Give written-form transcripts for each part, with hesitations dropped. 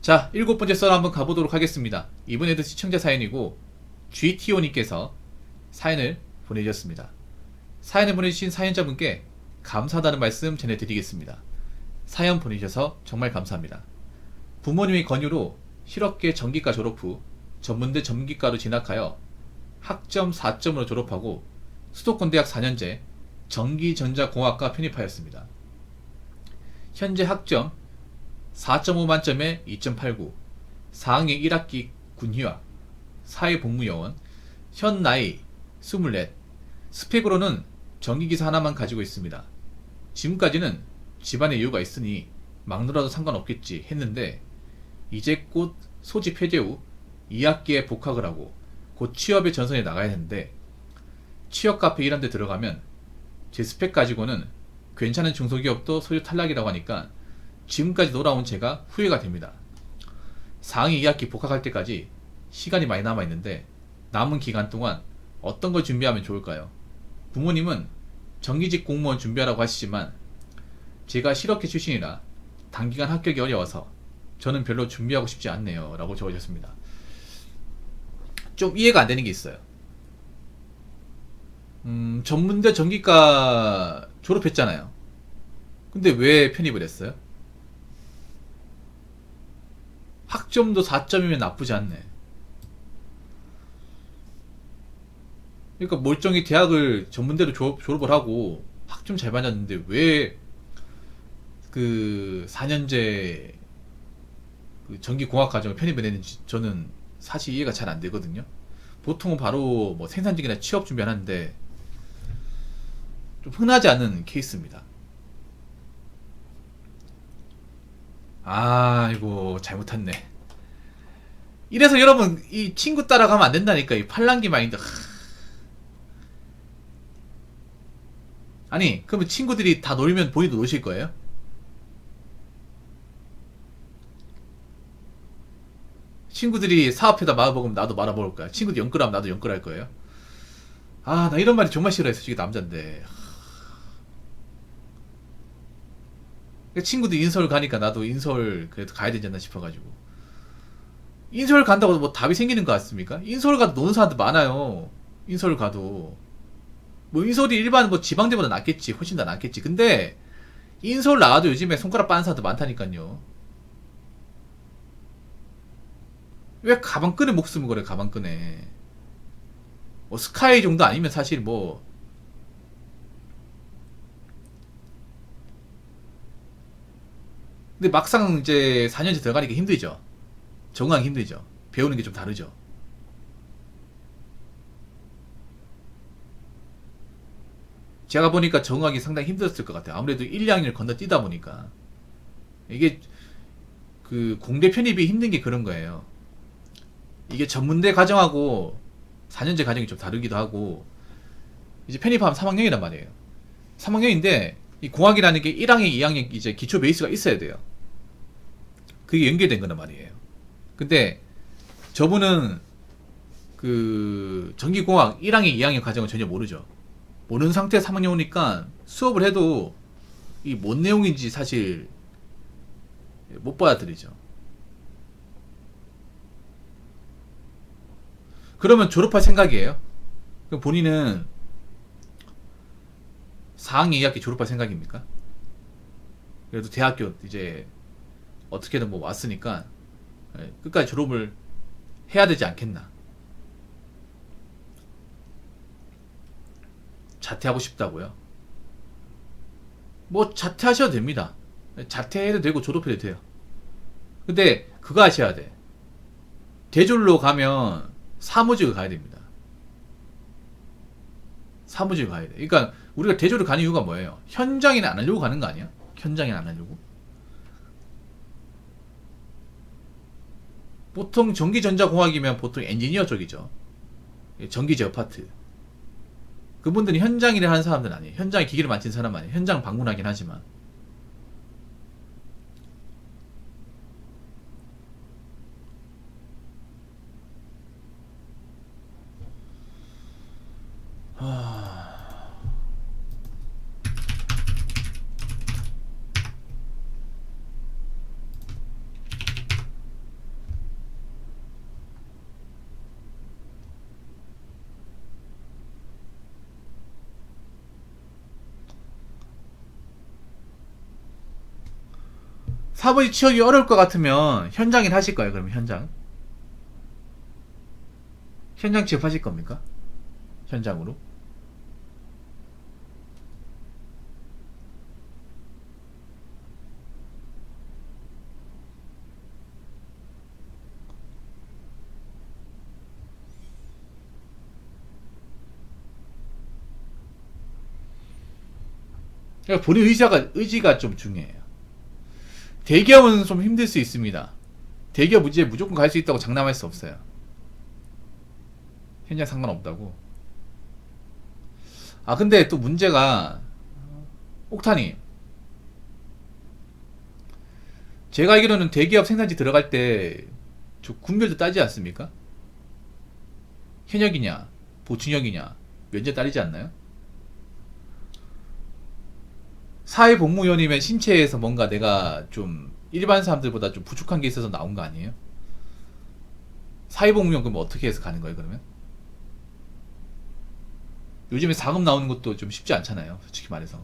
자, 7번째 썰 한번 가보도록 하겠습니다. 이번에도 시청자 사연이고 GTO님께서 사연을 보내주셨습니다. 사연을 보내주신 사연자분께 감사하다는 말씀 전해드리겠습니다. 사연 보내주셔서 정말 감사합니다. 부모님의 권유로 실업계 전기과 졸업 후 전문대 전기과로 진학하여 학점 4점으로 졸업하고 수도권 대학 4년제 전기전자공학과 편입하였습니다. 현재 학점 4.5 만점에 2.89, 4학년 1학기 군휴학, 사회복무요원, 현 나이 24, 스펙으로는 전기기사 하나만 가지고 있습니다. 지금까지는 집안의 이유가 있으니 막노라도 상관없겠지 했는데 이제 곧 소집 해제 후 2학기에 복학을 하고 곧 취업의 전선에 나가야 하는데 취업 카페 일한 데 들어가면 제 스펙 가지고는 괜찮은 중소기업도 소유 탈락이라고 하니까 지금까지 놀아온 제가 후회가 됩니다. 4학기 2학기 복학할 때까지 시간이 많이 남아있는데 남은 기간 동안 어떤 걸 준비하면 좋을까요? 부모님은 정규직 공무원 준비하라고 하시지만 제가 실업계 출신이라 단기간 합격이 어려워서 저는 별로 준비하고 싶지 않네요 라고 적어주셨습니다. 좀 이해가 안 되는 게 있어요. 전문대 전기과 졸업했잖아요. 근데 왜 편입을 했어요? 학점도 4점이면 나쁘지 않네. 그러니까 멀쩡히 대학을 전문대로 졸업을 하고 학점 잘 맞았는데 왜 그 4년제 그 전기공학 과정을 편입을 했는지 저는 사실 이해가 잘 안 되거든요. 보통은 바로 뭐 생산직이나 취업 준비하는데 좀 흔하지 않은 케이스입니다. 아이고 잘못했네. 이래서 여러분 이 친구 따라가면 안 된다니까. 이 팔랑귀 마인드. 아니 그러면 친구들이 다 놀면 본인도 노실 거예요? 친구들이 사업해다 말아먹으면 나도 말아먹을 거야. 친구들 연끌하면 나도 연끌할 거예요. 아, 나 이런 말이 정말 싫어해. 솔직히 남잔데. 친구들 인서울 가니까 나도 인서울 그래도 가야 되지 않나 싶어가지고. 인서울 간다고 뭐 답이 생기는 것 같습니까? 인서울 가도 노는 사람들 많아요. 인서울 가도. 뭐 인서울이 일반 뭐 지방대보다 낫겠지. 훨씬 더 낫겠지. 근데 인서울 나와도 요즘에 손가락 빠는 사람들 많다니까요. 왜 가방끈에 목숨을 걸어 가방끈에. 뭐 스카이 정도 아니면 사실 뭐 근데 막상 이제 4년째 들어가니까 힘들죠. 적응하기 힘들죠. 배우는 게 좀 다르죠. 제가 보니까 적응하기 상당히 힘들었을 것 같아요. 아무래도 1, 2학년을 건너뛰다 보니까 이게 그 공대 편입이 힘든 게 그런 거예요. 이게 전문대 과정하고 4년제 과정이 좀 다르기도 하고 이제 편입하면 3학년이란 말이에요. 3학년인데 이 공학이라는 게 1학년, 2학년 이제 기초 베이스가 있어야 돼요. 그게 연결된 거란 말이에요. 근데 저분은 그 전기공학 1학년, 2학년 과정을 전혀 모르죠. 모르는 상태에 3학년 오니까 수업을 해도 이 뭔 내용인지 사실 못 받아들이죠. 그러면 졸업할 생각이에요? 그럼 본인은 4학년 2학기 졸업할 생각입니까? 그래도 대학교 이제 어떻게든 뭐 왔으니까 끝까지 졸업을 해야 되지 않겠나. 자퇴하고 싶다고요? 뭐 자퇴하셔도 됩니다. 자퇴해도 되고 졸업해도 돼요. 근데 그거 하셔야 돼. 대졸로 가면 사무직을 가야 됩니다. 사무직을 가야 돼. 그러니까 우리가 대졸을 가는 이유가 뭐예요? 현장에는 안 하려고 가는 거 아니야? 현장에는 안 하려고? 보통 전기전자공학이면 보통 엔지니어 쪽이죠. 전기제어 파트. 그분들이 현장 일을 하는 사람들은 아니에요. 현장에 기기를 만진 사람 아니에요. 현장 방문하긴 하지만. 사무직 취업이 어려울 것 같으면 현장일 하실 거예요? 그러면 현장 취업하실 겁니까? 현장으로? 그러니까 본인 의지가 좀 중요해요. 대기업은 좀 힘들 수 있습니다. 대기업 이제 무조건 갈 수 있다고 장담할 수 없어요. 현장 상관없다고. 아, 근데 또 문제가, 옥타님, 제가 알기로는 대기업 생산지 들어갈 때 저 군별도 따지지 않습니까? 현역이냐, 보충역이냐, 면제 따르지 않나요? 사회복무원이면 신체에서 뭔가 내가 좀 일반 사람들보다 좀 부족한 게 있어서 나온 거 아니에요? 사회복무원 그럼 어떻게 해서 가는 거예요, 그러면? 요즘에 사급 나오는 것도 좀 쉽지 않잖아요, 솔직히 말해서.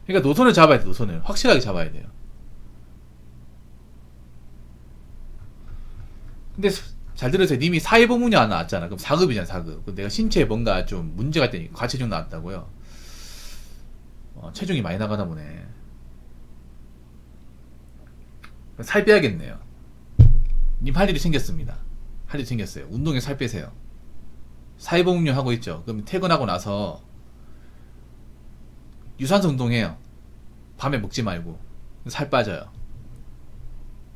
그러니까 노선을 잡아야 돼, 노선을. 확실하게 잡아야 돼요. 근데 잘 들으세요. 님이 사회복무이 안 나왔잖아. 그럼 4급이잖아, 4급. 그럼 내가 신체에 뭔가 좀 문제가 있다니 과체중 나왔다고요. 체중이 많이 나가나 보네. 살 빼야겠네요. 님 할 일이 생겼습니다. 할 일이 생겼어요. 운동에 살 빼세요. 사회복무 하고 있죠. 그럼 퇴근하고 나서 유산소 운동해요. 밤에 먹지 말고. 살 빠져요.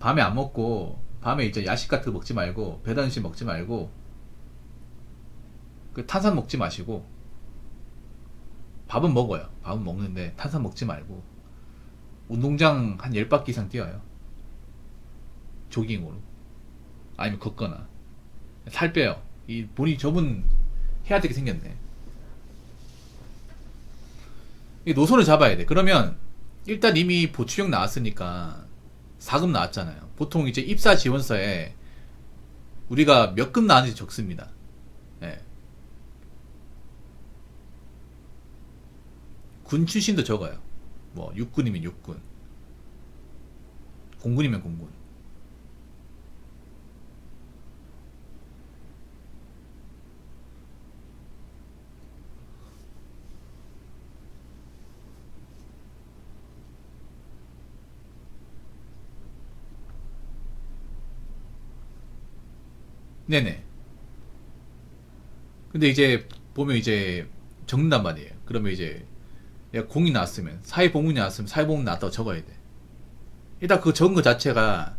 밤에 안 먹고, 밤에 이제 야식 같은 거 먹지 말고, 배달 음식 먹지 말고, 그 탄산 먹지 마시고, 밥은 먹어요. 밥은 먹는데, 탄산 먹지 말고, 운동장 한 10바퀴 이상 뛰어요. 조깅으로. 아니면 걷거나. 살 빼요. 이 본인이 저분 해야 되게 생겼네. 이 노선을 잡아야 돼. 그러면, 일단 이미 보충형 나왔으니까, 4급 나왔잖아요. 보통 이제 입사 지원서에 우리가 몇 급 나왔는지 적습니다. 예. 군 출신도 적어요. 뭐 육군이면 육군, 공군이면 공군. 네네. 근데 이제 보면 이제 적는단 말이에요. 그러면 이제 내가 공이 나왔으면 사회복무이 나왔으면 사회복무 나왔다고 적어야 돼. 일단 그 적은 거 자체가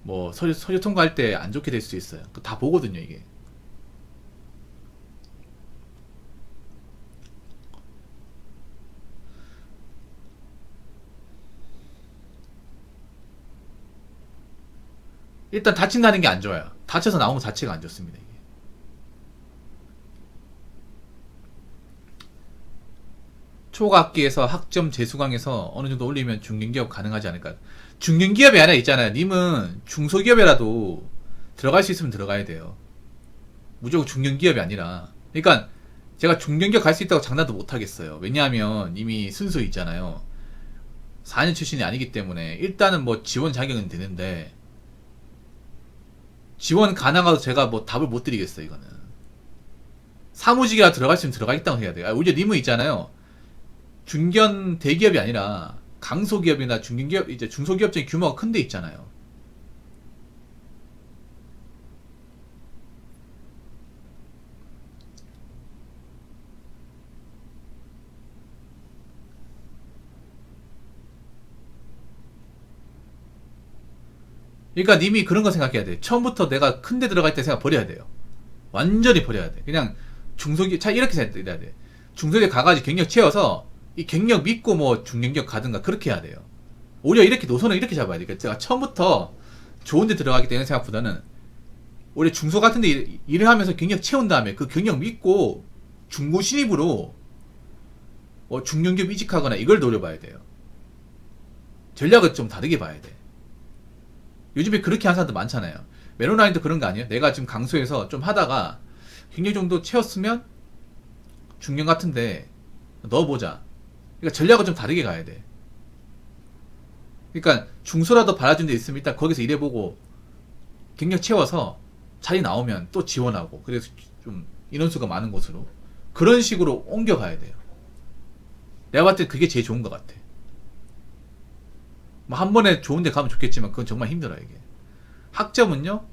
뭐 서류 통과할 때 안 좋게 될 수도 있어요. 그거 다 보거든요, 이게. 일단 다친다는 게 안 좋아요. 다쳐서 나온 거 자체가 안 좋습니다, 이게. 초과학기에서 학점 재수강해서 어느 정도 올리면 중견기업 가능하지 않을까. 중견기업이 아니라 있잖아요. 님은 중소기업이라도 들어갈 수 있으면 들어가야 돼요. 무조건 중견기업이 아니라. 그러니까 제가 중견기업 갈 수 있다고 장난도 못 하겠어요. 왜냐하면 이미 순수 있잖아요. 4년 출신이 아니기 때문에 일단은 뭐 지원 자격은 되는데 지원 가능하도 제가 뭐 답을 못 드리겠어요, 이거는. 사무직이라 들어갈 수 있으면 들어가겠다고 해야 돼요. 오히려 님은 있잖아요. 중견 대기업이 아니라 강소기업이나 중견기업, 이제 중소기업적인 규모가 큰 데 있잖아요. 그러니까 님이 그런 거 생각해야 돼. 처음부터 내가 큰 데 들어갈 때 생각 버려야 돼요. 완전히 버려야 돼. 그냥 중소기업, 차 이렇게 생각해야 돼. 중소기업 가가지고 경력 채워서 이 경력 믿고 뭐 중견기업 가든가 그렇게 해야 돼요. 오히려 이렇게 노선을 이렇게 잡아야 돼. 그러니까 제가 처음부터 좋은 데 들어가기 때문에 생각보다는 오히려 중소 같은 데 일을 하면서 경력 채운 다음에 그 경력 믿고 중고 신입으로 중견기업 이직하거나 이걸 노려봐야 돼요. 전략을 좀 다르게 봐야 돼. 요즘에 그렇게 하는 사람들 많잖아요. 메로나인도 그런 거 아니에요? 내가 지금 강소에서 좀 하다가 굉장히 정도 채웠으면 중견 같은데 넣어보자. 그러니까 전략을 좀 다르게 가야 돼. 그러니까 중소라도 받아준 데 있으면 일단 거기서 일해보고 경력 채워서 자리 나오면 또 지원하고, 그래서 좀 인원수가 많은 곳으로 그런 식으로 옮겨가야 돼요. 내가 봤을 때 그게 제일 좋은 것 같아. 뭐 한 번에 좋은 데 가면 좋겠지만 그건 정말 힘들어요 이게. 학점은요?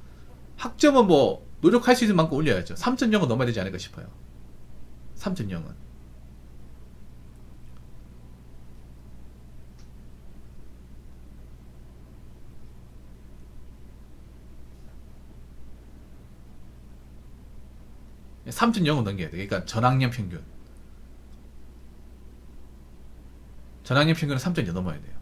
학점은 뭐 노력할 수 있는 만큼 올려야죠. 3.0은 넘어야 되지 않을까 싶어요. 3.0은. 3.0은 넘겨야 돼. 그러니까 전학년 평균. 전학년 평균은 3.0 넘어야 돼요.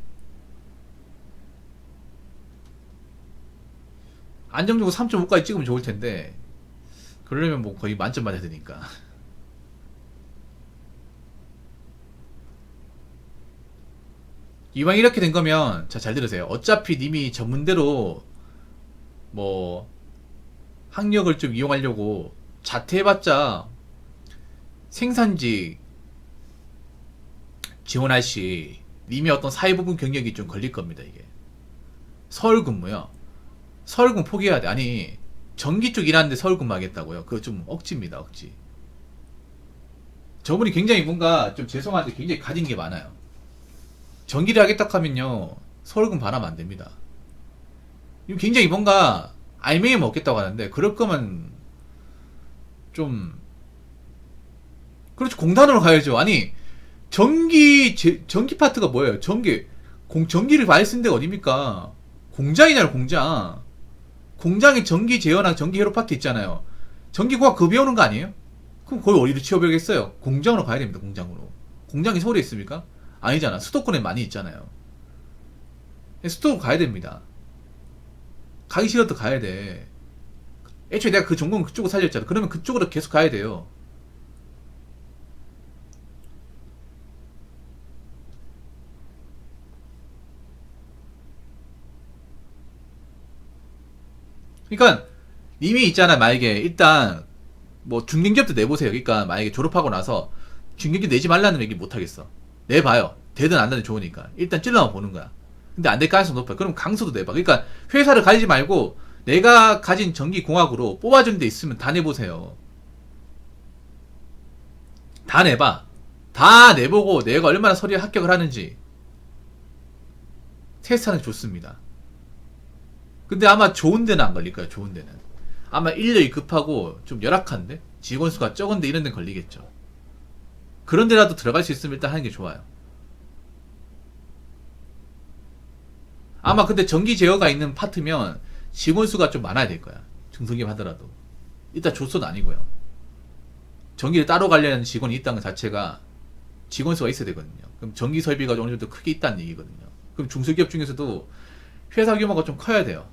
안정적으로 3.5까지 찍으면 좋을 텐데, 그러려면 뭐 거의 만점 맞아야 되니까. 이왕 이렇게 된 거면, 자, 잘 들으세요. 어차피 님이 전문대로 뭐 학력을 좀 이용하려고 자퇴해봤자 생산직 지원할 시 님이 어떤 사회부분 경력이 좀 걸릴 겁니다. 이게 서울 근무요. 서울 근무 포기해야 돼. 아니, 전기 쪽 일하는데 서울 근무 하겠다고요? 그거 좀 억지입니다. 억지. 저분이 굉장히 뭔가 좀 죄송한데 굉장히 가진 게 많아요. 전기를 하겠다 하면요 서울 근무 바라면 안 됩니다. 이거 굉장히 뭔가 알맹이 먹겠다고 하는데, 그럴 거면 좀, 그렇죠, 공단으로 가야죠. 아니, 전기 파트가 뭐예요? 전기를 많이 쓴 데가 어딥니까? 공장이잖아요, 공장. 공장에 전기 제어나 전기 회로 파트 있잖아요. 전기공학 그거 배우는 거 아니에요? 그럼 거기 어디로 취업해야겠어요? 공장으로 가야 됩니다, 공장으로. 공장이 서울에 있습니까? 아니잖아. 수도권에 많이 있잖아요. 수도권 가야 됩니다. 가기 싫어도 가야 돼. 애초에 내가 그 전공 그쪽으로 살렸잖아. 그러면 그쪽으로 계속 가야 돼요. 그러니까 님이 있잖아. 만약에 일단 뭐 중견기업도 내보세요. 그러니까 만약에 졸업하고 나서 중견기업 내지 말라는 얘기 못 하겠어. 내봐요. 되든 안 되든 좋으니까 일단 찔러만 보는 거야. 근데 안 될 가능성 높아요. 그럼 강수도 내봐. 그러니까 회사를 가지지 말고 내가 가진 전기공학으로 뽑아주는 데 있으면 다 내보세요. 다 내봐. 다 내보고 내가 얼마나 서류에 합격을 하는지 테스트하는 게 좋습니다. 근데 아마 좋은 데는 안 걸릴 거야. 좋은 데는 아마 인력이 급하고 좀 열악한데 직원 수가 적은데 이런 데는 걸리겠죠. 그런 데라도 들어갈 수 있으면 일단 하는 게 좋아요. 아마 근데 전기 제어가 있는 파트면 직원 수가 좀 많아야 될 거야. 중소기업 하더라도 일단 조소는 아니고요. 전기를 따로 관리하는 직원이 있다는 것 자체가 직원 수가 있어야 되거든요. 그럼 전기 설비가 어느 정도 크게 있다는 얘기거든요. 그럼 중소기업 중에서도 회사 규모가 좀 커야 돼요.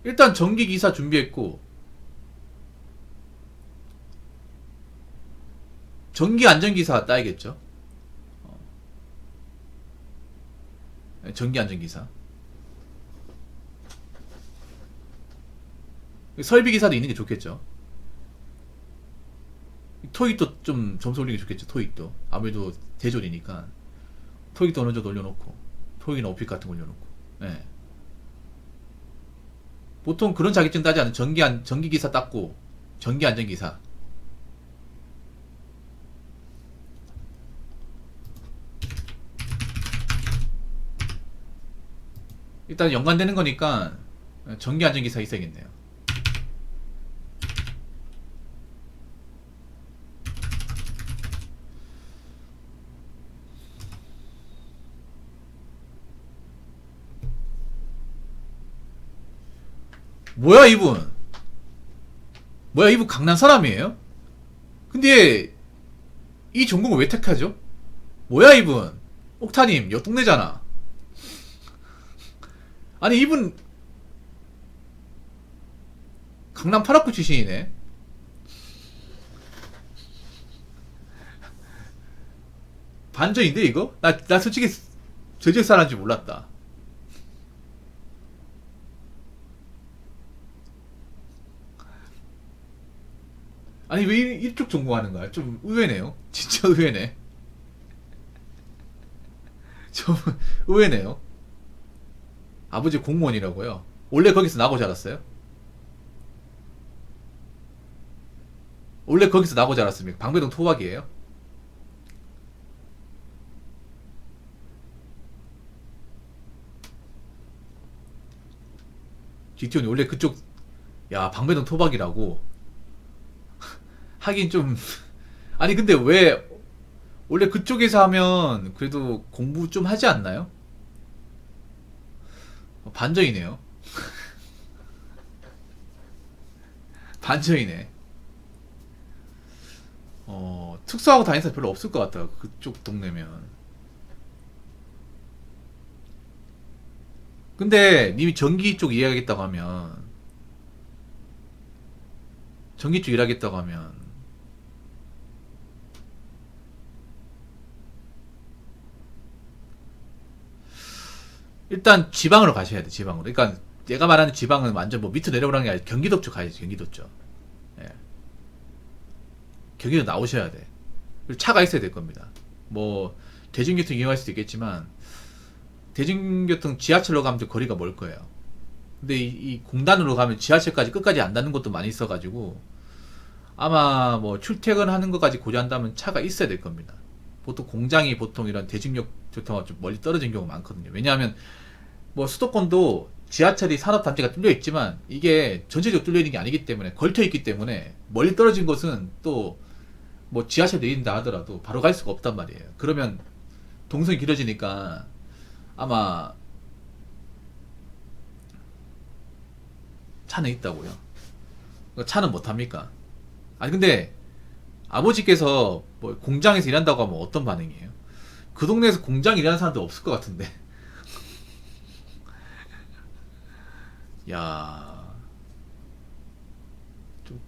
일단 전기기사 준비했고, 전기안전기사 따야겠죠. 전기안전기사. 설비기사도 있는 게 좋겠죠. 토익도 좀 점수 올리는 게 좋겠죠. 토익도 아무래도 대졸이니까 토익도 어느 정도 올려놓고, 토익이나 오픽 같은 거 올려놓고. 네. 보통 그런 자격증 따지 않은 전기기사 땄고 전기안전기사. 일단 연관되는 거니까 전기안전기사 있어야겠네요. 뭐야 이분? 뭐야 이분 강남 사람이에요? 근데 이 전공을 왜 택하죠? 뭐야 이분? 옥타님 옆 동네잖아. 아니 이분 강남 8학구 출신이네. 반전인데 이거? 나 솔직히 저 지역 사람인지 몰랐다. 아니 왜 이쪽 전공하는 거야? 좀 의외네요. 진짜 의외네. 좀 의외네요. 아버지 공무원이라고요? 원래 거기서 나고 자랐어요? 원래 거기서 나고 자랐습니까? 방배동 토박이에요? GTO는 원래 그쪽, 야, 방배동 토박이라고? 하긴 좀, 아니, 근데 왜, 원래 그쪽에서 하면 그래도 공부 좀 하지 않나요? 반전이네요. 반전이네. 특수하고 다니는 사람 별로 없을 것 같다. 그쪽 동네면. 근데 님이 전기 쪽 일하겠다고 하면, 전기 쪽 일하겠다고 하면, 일단 지방으로 가셔야 돼, 지방으로. 그러니까 내가 말하는 지방은 완전 뭐 밑으로 내려오라는 게 아니라 경기도 쪽 가야지, 경기도 쪽. 예. 경기도 나오셔야 돼. 그리고 차가 있어야 될 겁니다. 뭐, 대중교통 이용할 수도 있겠지만, 대중교통 지하철로 가면 좀 거리가 멀 거예요. 근데 이 공단으로 가면 지하철까지 끝까지 안 닿는 곳도 많이 있어가지고, 아마 뭐 출퇴근하는 것까지 고려한다면 차가 있어야 될 겁니다. 보통 공장이 보통 이런 대중교통과 좀 멀리 떨어진 경우가 많거든요. 왜냐하면 뭐 수도권도 지하철이 산업단지가 뚫려 있지만 이게 전체적으로 뚫려 있는 게 아니기 때문에 걸쳐 있기 때문에 멀리 떨어진 곳은 또 뭐 지하철 내린다 하더라도 바로 갈 수가 없단 말이에요. 그러면 동선이 길어지니까 아마 차는 있다고요. 차는 못 합니까? 아니 근데 아버지께서 뭐 공장에서 일한다고 하면 어떤 반응이에요? 그 동네에서 공장 일하는 사람도 없을 것 같은데. 야, 좀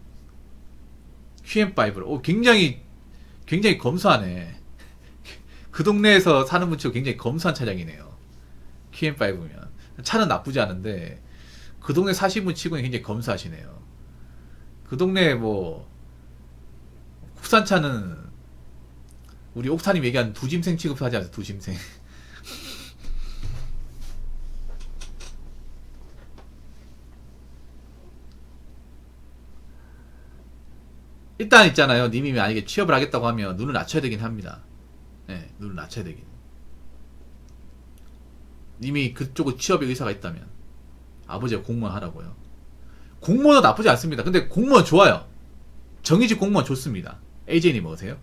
QM5로 굉장히 검소하네. 그 동네에서 사는 분 치고 굉장히 검소한 차량이네요. QM5면 차는 나쁘지 않은데 그 동네 사신 분 치고는 굉장히 검소하시네요. 그 동네 뭐 국산차는 우리 옥사님 얘기한 두짐생 취급하지 않아요? 두짐생. 일단 있잖아요. 님이 만약에 취업을 하겠다고 하면 눈을 낮춰야 되긴 합니다. 네, 눈을 낮춰야 되긴. 님이 그쪽으로 취업의 의사가 있다면 아버지가 공무원 하라고요. 공무원은 나쁘지 않습니다. 근데 공무원 좋아요. 정규직 공무원 좋습니다. AJ님 어떠세요?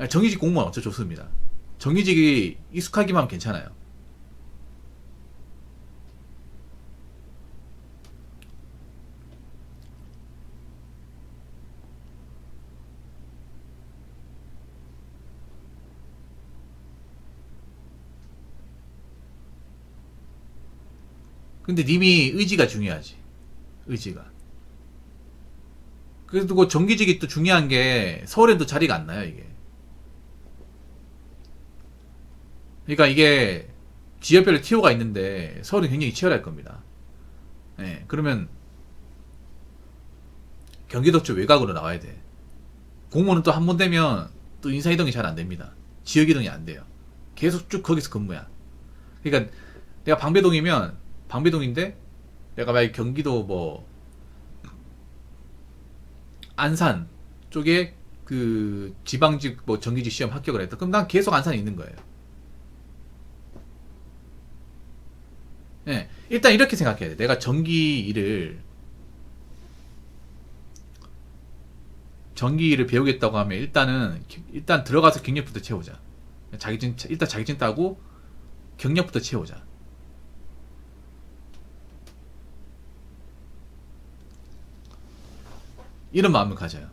정규직 공무원 어쩌 좋습니다. 정규직이 익숙하기만 하면 괜찮아요. 근데 님이 의지가 중요하지. 의지가. 그래도 그 정규직이 또 중요한 게 서울에도 자리가 안 나요, 이게. 그러니까 이게 지역별로 티오가 있는데 서울은 굉장히 치열할 겁니다. 예, 그러면 경기도 쪽 외곽으로 나와야 돼. 공무원은 또 한 번 되면 또 인사이동이 잘 안 됩니다. 지역이동이 안 돼요. 계속 쭉 거기서 근무야. 그러니까 내가 방배동이면 방배동인데 내가 만약 경기도 뭐 안산 쪽에 그 지방직 뭐 정규직 시험 합격을 했다. 그럼 난 계속 안산에 있는 거예요. 예, 일단 이렇게 생각해야 돼. 내가 전기를 배우겠다고 하면 일단 들어가서 경력부터 채우자. 일단 자격증 따고 경력부터 채우자. 이런 마음을 가져요.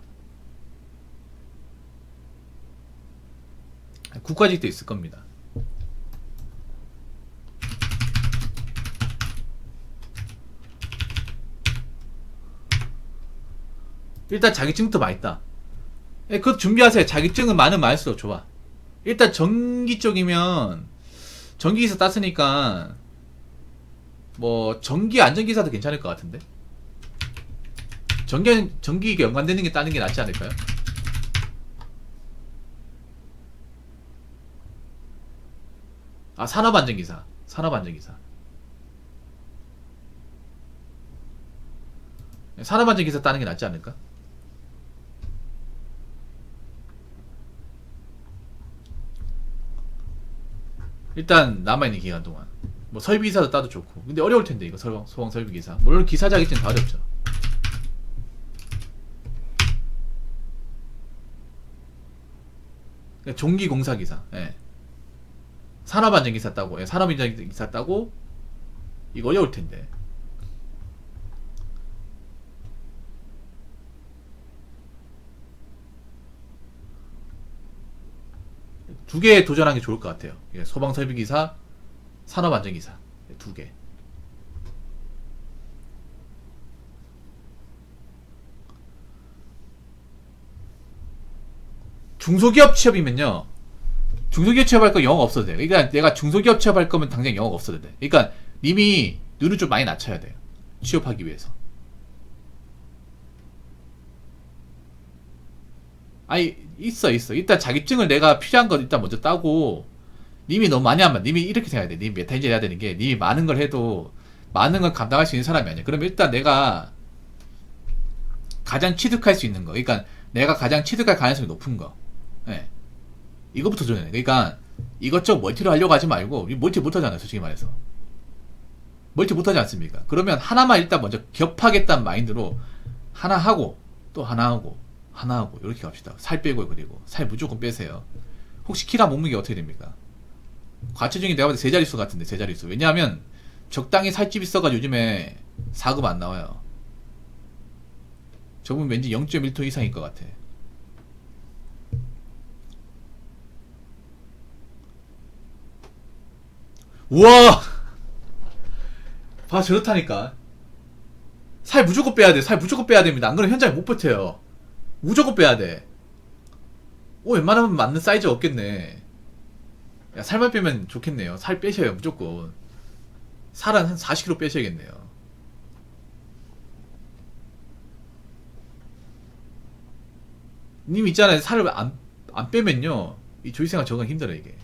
국가직도 있을 겁니다. 일단 자격증부터 많이 따. 그것 준비하세요. 자격증은 많을수록 좋아. 일단 전기 쪽이면 전기기사 땄으니까 뭐 전기 안전기사도 괜찮을 것 같은데. 전기기가 연관되는 게 따는 게 낫지 않을까요? 아, 산업안전기사. 산업안전기사. 산업안전기사 따는 게 낫지 않을까? 일단 남아있는 기간 동안 뭐 설비기사도 따도 좋고. 근데 어려울 텐데 이거 소방 설비기사. 물론 기사 자격증 다 어렵죠. 그러니까 종기공사기사. 예. 산업안전기사 따고, 예. 산업안전기사 따고. 이거 어려울 텐데. 두 개 도전하는 게 좋을 것 같아요. 예. 소방설비기사, 산업안전기사. 두 개. 중소기업 취업이면요. 중소기업 취업할 거 영어가 없어도 돼요. 그러니까 내가 중소기업 취업할 거면 당장 영어가 없어도 돼. 그러니까 님이 눈을 좀 많이 낮춰야 돼요. 취업하기 위해서. 아니, 있어. 일단 자격증을 내가 필요한 거 일단 먼저 따고, 님이 너무 많이 하면, 님이 이렇게 생각해야 돼. 님이 메타 인지를 해야 되는 게, 님이 많은 걸 해도, 많은 걸 감당할 수 있는 사람이 아니야. 그러면 일단 내가 가장 취득할 수 있는 거. 그러니까 내가 가장 취득할 가능성이 높은 거. 예. 이거부터 도전해. 그러니까 이것저것 멀티를 하려고 하지 말고, 멀티 못하잖아요. 솔직히 말해서. 멀티 못하지 않습니까? 그러면 하나만 일단 먼저 겹하겠다는 마인드로 하나 하고, 또 하나 하고, 하나 하고, 이렇게 갑시다. 살 빼고, 그리고 살 무조건 빼세요. 혹시 키랑 몸무게 어떻게 됩니까? 과체중이 내가 봤을 때 세 자릿수 같은데, 세 자릿수. 왜냐하면 적당히 살집이 있어가지고 요즘에 4급 안 나와요. 저분 왠지 0.1톤 이상일 것 같아. 우와! 봐, 저렇다니까. 살 무조건 빼야 돼. 살 무조건 빼야 됩니다. 안 그러면 현장에 못 버텨요. 무조건 빼야 돼. 오, 웬만하면 맞는 사이즈 없겠네. 야, 살만 빼면 좋겠네요. 살 빼셔요, 무조건. 살은 한 40kg 빼셔야겠네요. 님 있잖아요. 살을 안 빼면요. 이 조이생활 적응 힘들어, 이게.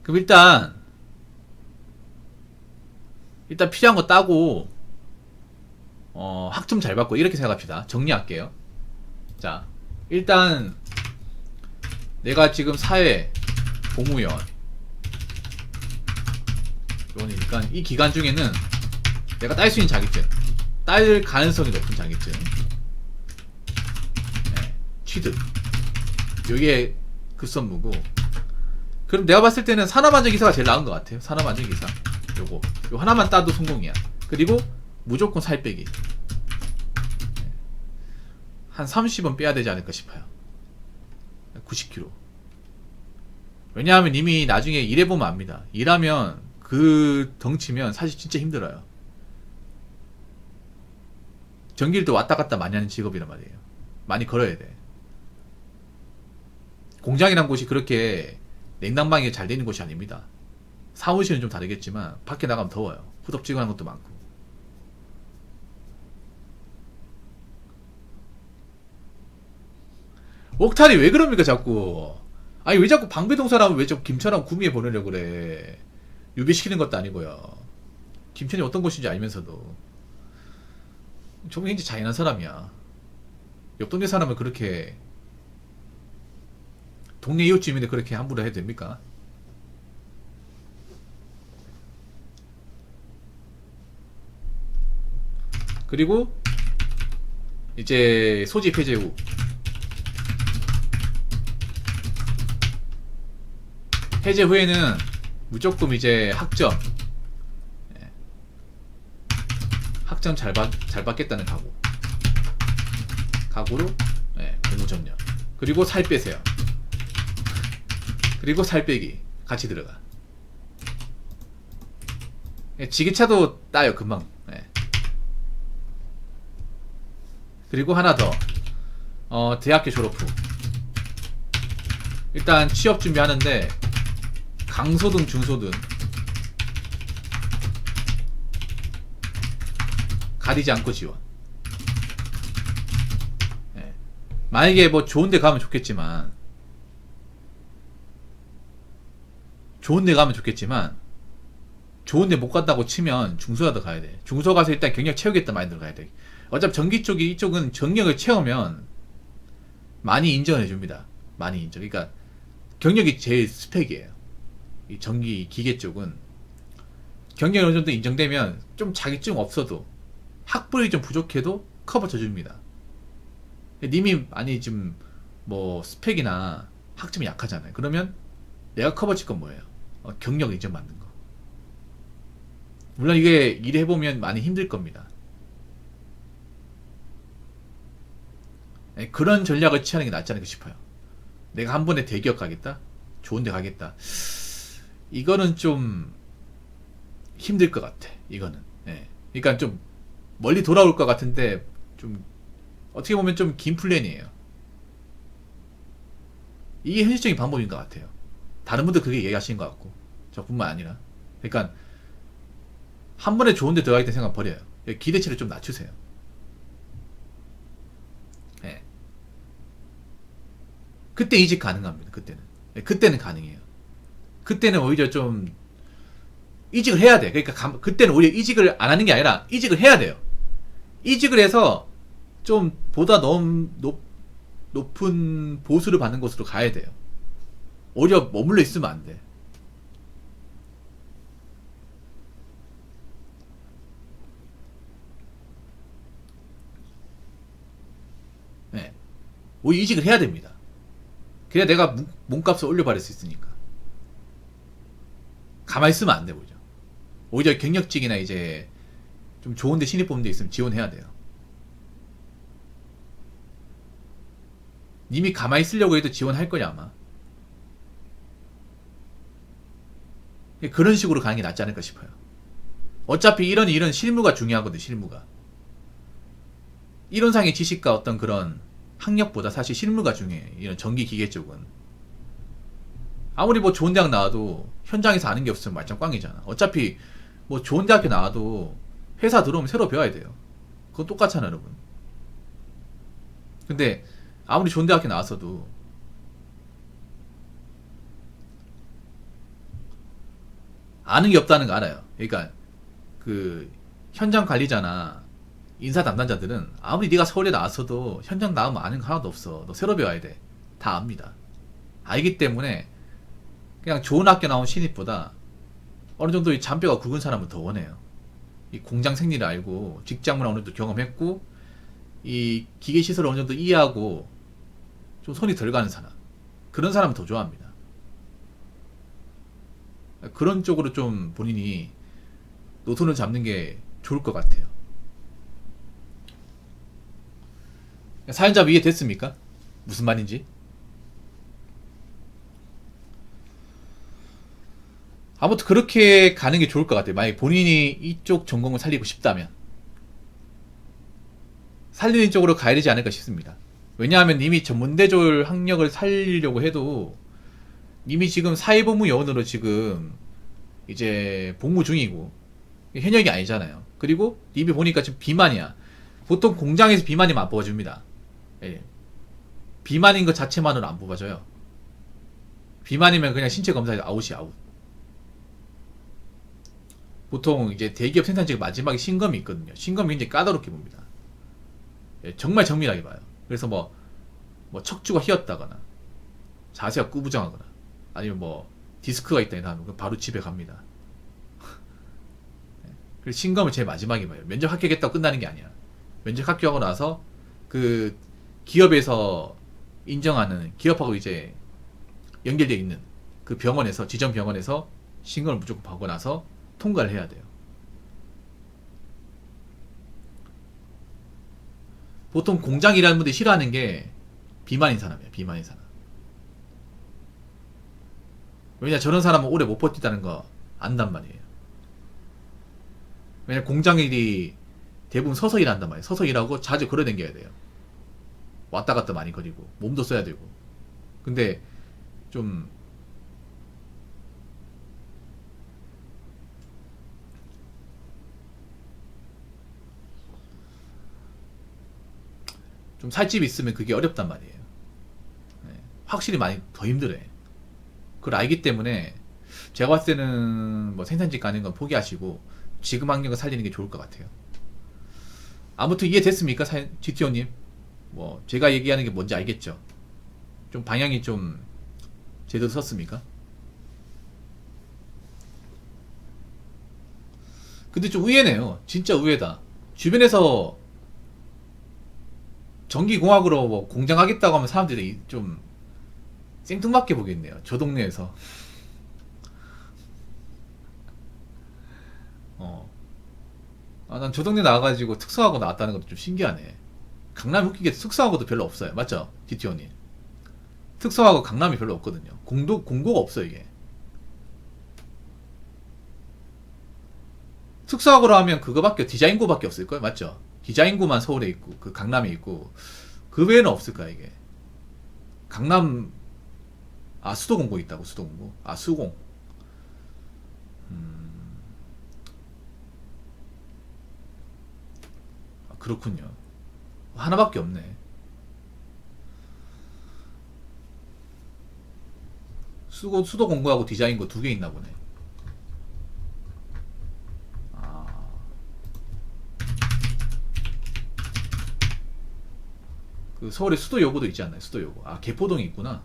그럼 일단 필요한 거 따고, 학점 잘 받고, 이렇게 생각합시다. 정리할게요. 자, 일단, 내가 지금 사회, 공무원, 그러니까 이 기간 중에는 내가 딸 수 있는 자격증, 딸 가능성이 높은 자격증, 네, 취득, 요게 급선무고. 그럼 내가 봤을 때는 산업안전기사가 제일 나은 것 같아요. 산업안전기사. 요 하나만 따도 성공이야. 그리고 무조건 살 빼기. 한 30은 빼야 되지 않을까 싶어요. 90kg. 왜냐하면 이미 나중에 일해보면 압니다. 일하면 그 덩치면 사실 진짜 힘들어요. 전기일도 왔다 갔다 많이 하는 직업이란 말이에요. 많이 걸어야 돼. 공장이란 곳이 그렇게 냉난방이 잘 되는 곳이 아닙니다. 사무실은 좀 다르겠지만 밖에 나가면 더워요. 후덥지근한 것도 많고. 옥탈이 왜 그럽니까 자꾸. 아니 왜 자꾸 방배동사람을 왜 자꾸 김천하고 구미에 보내려고 그래. 유배시키는 것도 아니고요. 김천이 어떤 곳인지 알면서도. 저분 굉장히 잔인한 사람이야. 옆 동네 사람을 그렇게, 동네 이웃 주민들 그렇게 함부로 해도 됩니까? 그리고 이제 소집 해제 후 해제 후에는 무조건 이제 학점, 예, 학점 잘 받겠다는 각오로, 예, 공무전력. 그리고 살 빼세요. 그리고 살 빼기 같이 들어가. 예, 지게차도 따요 금방. 예. 그리고 하나 더. 대학교 졸업 후 일단 취업 준비하는데 강소등 중소등 가리지 않고 지원. 예. 만약에 뭐 좋은데 가면 좋겠지만 좋은데 못 간다고 치면 중소라도 가야 돼. 중소 가서 일단 경력 채우겠다 마인드로 가야 돼. 어차피 전기 쪽이 이쪽은 경력을 채우면 많이 인정을 해줍니다. 많이 인정. 그러니까 경력이 제일 스펙이에요. 이 전기 기계 쪽은 경력이 어느 정도 인정되면 좀 자격증 없어도 학벌이 좀 부족해도 커버 쳐줍니다. 님이 아니 지금 뭐 스펙이나 학점이 약하잖아요. 그러면 내가 커버 칠 건 뭐예요? 경력 인정 받는 거. 물론 이게 일을 해보면 많이 힘들 겁니다. 그런 전략을 취하는 게 낫지 않을까 싶어요. 내가 한 번에 대기업 가겠다? 좋은데 가겠다. 이거는 좀 힘들 것 같아. 이거는. 예. 그러니까 좀 멀리 돌아올 것 같은데 좀 어떻게 보면 좀 긴 플랜이에요. 이게 현실적인 방법인 것 같아요. 다른 분들 그게 얘기하시는 것 같고 저뿐만 아니라. 그러니까 한 번에 좋은데 들어가겠다는 생각 버려요. 기대치를 좀 낮추세요. 예. 그때 이직 가능합니다. 그때는. 예, 그때는 가능해요. 그때는 오히려 좀 이직을 해야 돼. 그러니까 그때는 오히려 이직을 안 하는 게 아니라 이직을 해야 돼요. 이직을 해서 좀 보다 높은 보수를 받는 곳으로 가야 돼요. 오히려 머물러 있으면 안 돼. 네. 오히려 이직을 해야 됩니다. 그래야 내가 몸값을 올려받을 수 있으니까. 가만히 있으면 안 돼, 오히려 경력직이나 이제 좀 좋은데 신입 뽑는 데 있으면 지원해야 돼요. 님이 가만히 있으려고 해도 지원할 거냐, 아마. 그런 식으로 가는 게 낫지 않을까 싶어요. 어차피 이런 일은 실무가 중요하거든, 실무가. 이론상의 지식과 어떤 그런 학력보다 사실 실무가 중요해. 이런 전기 기계 쪽은. 아무리 뭐 좋은 대학 나와도 현장에서 아는 게 없으면 말짱 꽝이잖아. 어차피 뭐 좋은 대학교 나와도 회사 들어오면 새로 배워야 돼요. 그건 똑같잖아, 여러분. 근데 아무리 좋은 대학교 나왔어도 아는 게 없다는 거 알아요. 그러니까 그 현장 관리자나 인사 담당자들은 아무리 네가 서울에 나왔어도 현장 나오면 아는 거 하나도 없어. 너 새로 배워야 돼. 다 압니다. 알기 때문에 그냥 좋은 학교 나온 신입보다 어느 정도 이 잔뼈가 굵은 사람을 더 원해요. 이 공장 생리를 알고 직장문화 어느 정도 경험했고 이 기계 시설을 어느 정도 이해하고 좀 손이 덜 가는 사람, 그런 사람을 더 좋아합니다. 그런 쪽으로 좀 본인이 노선을 잡는 게 좋을 것 같아요. 사연자 이해됐습니까? 무슨 말인지? 아무튼 그렇게 가는 게 좋을 것 같아요. 만약에 본인이 이쪽 전공을 살리고 싶다면 살리는 쪽으로 가야 되지 않을까 싶습니다. 왜냐하면 이미 전문대졸 학력을 살리려고 해도 이미 지금 사회복무 요원으로 지금 이제 복무 중이고 현역이 아니잖아요. 그리고 님이 보니까 지금 비만이야. 보통 공장에서 비만이면 안 뽑아줍니다. 예. 비만인 것 자체만으로 안 뽑아줘요. 비만이면 그냥 신체 검사에서 아웃이 아웃. 보통 이제 대기업 생산직 마지막에 신검이 있거든요. 신검이 굉장히 까다롭게 봅니다. 예, 정말 정밀하게 봐요. 그래서 뭐 척추가 휘었다거나 자세가 꾸부정하거나 아니면 뭐 디스크가 있다 하면 바로 집에 갑니다. 그래서 신검을 제일 마지막에 봐요. 면접 합격했다고 끝나는 게 아니야. 면접 합격하고 나서 그 기업에서 인정하는 기업하고 이제 연결되어 있는 그 병원에서 지정 병원에서 신검을 무조건 보고 나서 통과를 해야 돼요. 보통 공장 일하는 분들이 싫어하는 게 비만인 사람이에요. 비만인 사람. 왜냐 저런 사람은 오래 못 버티다는 거 안단 말이에요. 왜냐면 공장 일이 대부분 서서 일한단 말이에요. 서서 일하고 자주 걸어 다녀야 돼요. 왔다 갔다 많이 거리고 몸도 써야 되고. 근데 좀 살집이 있으면 그게 어렵단 말이에요. 네. 확실히 많이 더 힘들어요. 그걸 알기 때문에 제가 봤을 때는 뭐 생산직 가는 건 포기하시고 지금 환경을 살리는 게 좋을 것 같아요. 아무튼 이해됐습니까? GTO님? 뭐 제가 얘기하는 게 뭔지 알겠죠? 좀 방향이 좀 제대로 섰습니까? 근데 좀 의외네요. 진짜 의외다. 주변에서 전기공학으로 뭐 공장 하겠다고 하면 사람들이 좀 생뚱맞게 보겠네요. 저 동네에서. 어. 아, 난 저 동네 나와가지고 특성화고 나왔다는 것도 좀 신기하네. 강남 웃기게 특성화고도 별로 없어요. 맞죠? DTO님. 특성화고 강남이 별로 없거든요. 공고가 없어, 이게. 특성화고로 하면 그거밖에, 디자인고밖에 없을걸? 맞죠? 디자인고만 서울에 있고, 그 강남에 있고, 그 외에는 없을까, 이게. 강남, 아, 수도공고 있다고, 수도공고. 아, 수공. 아, 그렇군요. 하나밖에 없네. 수도공고하고 디자인고 두 개 있나 보네. 아, 그 서울에 수도여고도 있지 않나요? 수도여고. 아, 개포동이 있구나.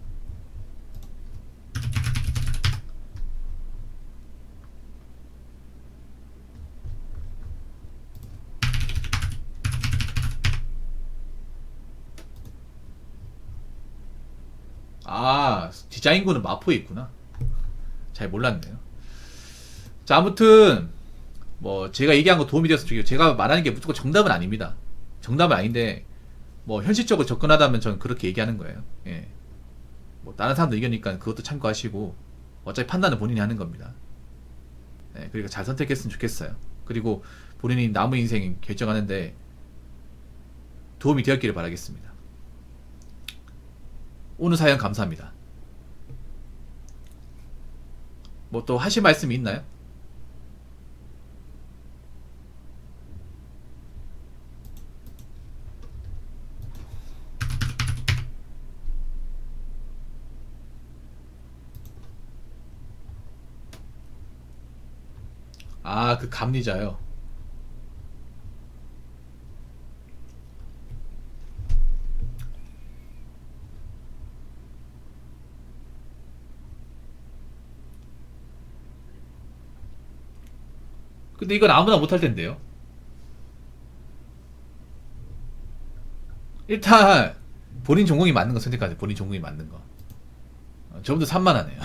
아, 디자인고는 마포에 있구나. 잘 몰랐네요. 자, 아무튼 뭐 제가 얘기한 거 도움이 되었으면 좋겠고, 제가 말하는 게 무조건 정답은 아닙니다. 정답은 아닌데 뭐 현실적으로 접근하다면 저는 그렇게 얘기하는 거예요. 예. 뭐 다른 사람들 의견이니까 그것도 참고하시고, 어차피 판단은 본인이 하는 겁니다. 예, 그러니까 잘 선택했으면 좋겠어요. 그리고 본인이 남은 인생 결정하는데 도움이 되었기를 바라겠습니다. 오늘 사연 감사합니다. 뭐 또 하실 말씀이 있나요? 아, 그 감리자요. 근데 이건 아무나 못할 텐데요. 일단 본인 전공이 맞는 거 선택하세요. 본인 전공이 맞는 거. 저분도 산만하네요.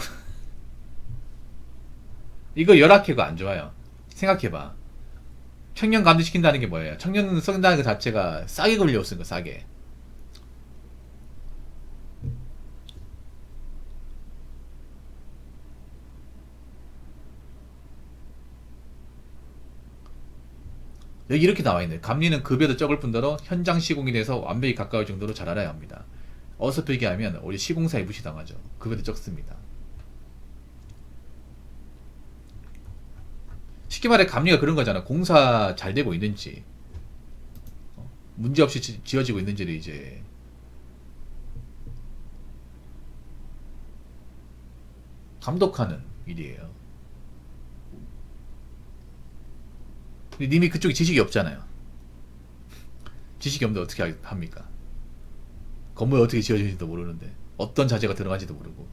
이거 열악해가 안 좋아요. 생각해봐. 청년 감리시킨다는 게 뭐예요? 청년 쓴다는 것 자체가 싸게 걸려 쓰는 거, 싸게. 여기 이렇게 나와 있네. 감리는 급여도 적을 뿐더러 현장 시공에 대해서 완벽히 가까울 정도로 잘 알아야 합니다. 어설프게 하면 우리 시공사에 무시당하죠. 급여도 적습니다. 쉽게 말해 감리가 그런 거잖아. 공사 잘 되고 있는지, 문제 없이 지어지고 있는지를 이제 감독하는 일이에요. 근데 님이 그쪽에 지식이 없잖아요. 지식이 없는데 어떻게 합니까? 건물이 어떻게 지어지는지도 모르는데, 어떤 자재가 들어간지도 모르고.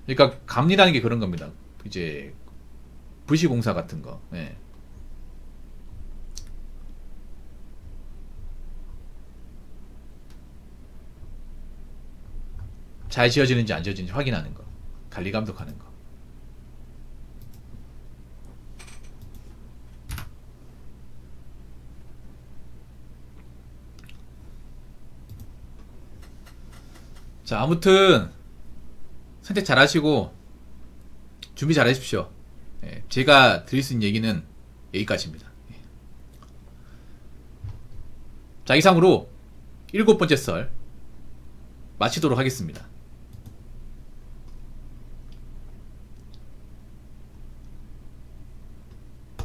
그러니까 감리라는 게 그런 겁니다. 이제 부시공사 같은 거. 예. 잘 지어지는지 안 지어지는지 확인하는 거. 관리 감독하는 거. 자, 아무튼 선택 잘 하시고 준비 잘 하십시오. 예, 제가 드릴 수 있는 얘기는 여기까지입니다. 예. 자, 이상으로 7번째 썰 마치도록 하겠습니다.